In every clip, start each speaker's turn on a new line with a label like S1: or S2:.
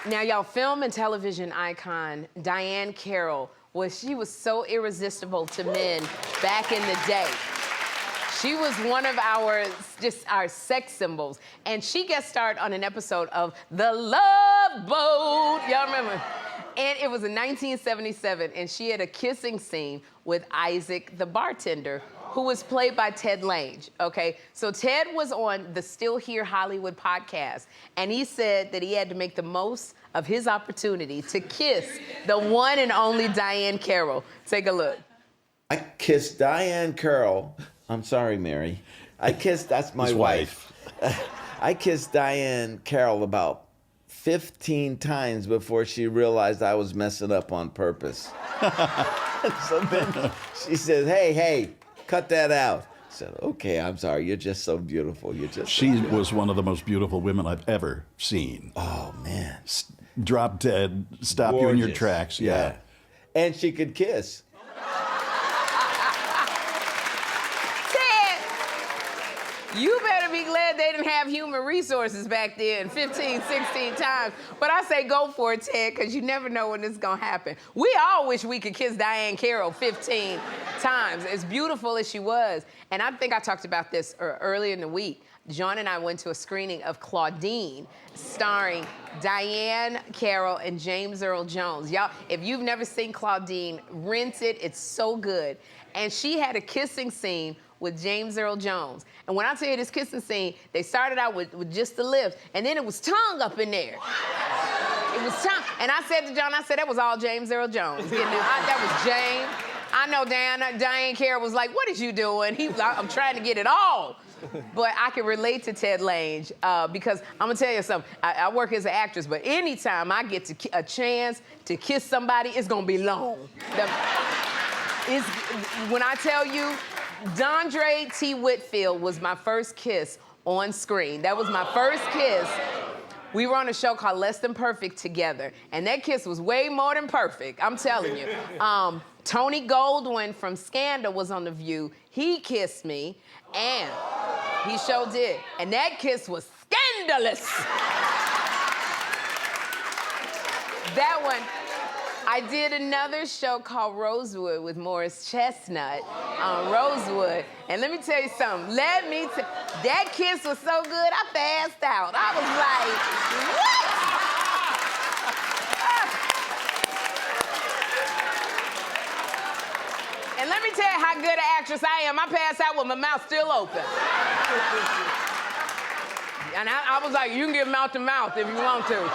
S1: Now, y'all, film and television icon Diahann Carroll she was so irresistible to men back in the day. She was one of our sex symbols, and she guest starred on an episode of The Love Boat. Y'all remember? And it was in 1977, and she had a kissing scene with Isaac, the bartender, who was played by Ted Lange, okay? So Ted was on the Still Here Hollywood podcast, and he said that he had to make the most of his opportunity to kiss the one and only Diahann Carroll. Take a look.
S2: I kissed Diahann Carroll. I'm sorry, Mary. That's my wife. I kissed Diahann Carroll about 15 times before she realized I was messing up on purpose. So then she says, hey, cut that out. I said, okay, I'm sorry. You're just so beautiful.
S3: She was one of the most beautiful women I've ever seen.
S2: Oh, man.
S3: Drop dead, stop
S2: Gorgeous.
S3: You in your tracks. Yeah.
S2: And she could kiss.
S1: You better be glad they didn't have human resources back then 15, 16 times. But I say go for it, Ted, because you never know when this is going to happen. We all wish we could kiss Diahann Carroll 15 times, as beautiful as she was. And I think I talked about this earlier in the week. Jawn and I went to a screening of Claudine, starring Diahann Carroll and James Earl Jones. Y'all, if you've never seen Claudine, rent it. It's so good. And she had a kissing scene with James Earl Jones. And when I tell you this kissing scene, they started out with just the lips, and then it was tongue up in there. It was tongue. And I said to Jawn, that was all James Earl Jones. That was James. I know Diahann Carroll was like, what is you doing? I'm trying to get it all. But I can relate to Ted Lange because I'm gonna tell you something. I work as an actress, but anytime I get a chance to kiss somebody, it's gonna be long. When I tell you, Dondre T. Whitfield was my first kiss on screen. That was my first kiss. We were on a show called Less Than Perfect together, and that kiss was way more than perfect, I'm telling you. Tony Goldwyn from Scandal was on The View. He kissed me, and he sure did. And that kiss was scandalous. That one. I did another show called Rosewood with Morris Chestnut on Rosewood. And let me tell you something. That kiss was so good, I passed out. I was like, what? And let me tell you how good an actress I am. I passed out with my mouth still open. And I was like, you can get mouth to mouth if you want to.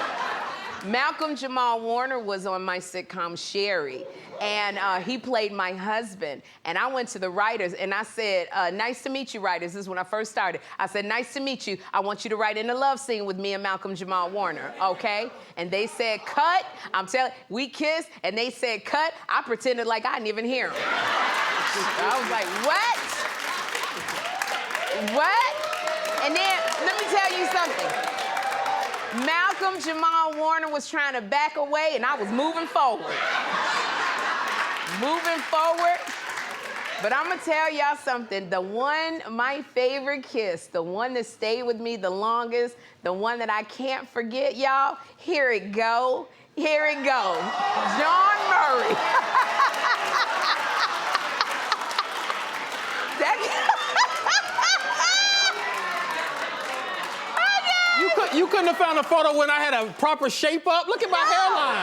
S1: Malcolm Jamal Warner was on my sitcom Sherri, and he played my husband. And I went to the writers, and I said, nice to meet you, writers. This is when I first started. I said, nice to meet you. I want you to write in a love scene with me and Malcolm Jamal Warner, okay? And they said, cut. I'm telling you, we kissed, and they said, cut. I pretended like I didn't even hear them. I was like, what? What? And then, let me tell you something. Malcolm Jamal Warner was trying to back away, and I was moving forward. But I'm gonna tell y'all something. My favorite kiss, the one that stayed with me the longest, the one that I can't forget, y'all, here it go. Jawn Murray.
S4: You couldn't have found a photo when I had a proper shape up? Look at my hairline.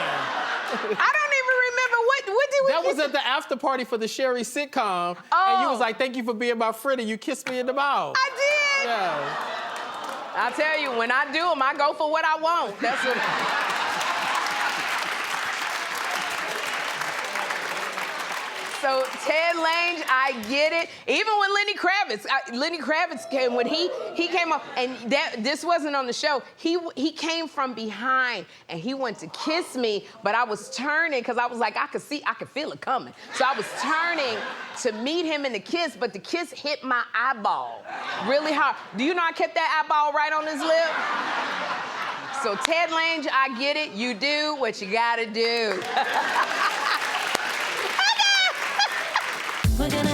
S1: I don't even remember. What did we
S4: That was at the after party for the Sherri sitcom.
S1: Oh.
S4: And you was like, thank you for being my friend, and you kissed me in the mouth.
S1: I did.
S4: Yeah.
S1: I tell you, when I do them, I go for what I want. That's what. So Ted Lange, I get it. Even when Lenny Kravitz came, when he came up, and this wasn't on the show. He came from behind and he went to kiss me, but I was turning because I was like, I could feel it coming. So I was turning to meet him in the kiss, but the kiss hit my eyeball really hard. Do you know I kept that eyeball right on his lip? So Ted Lange, I get it. You do what you gotta do.
S5: We're gonna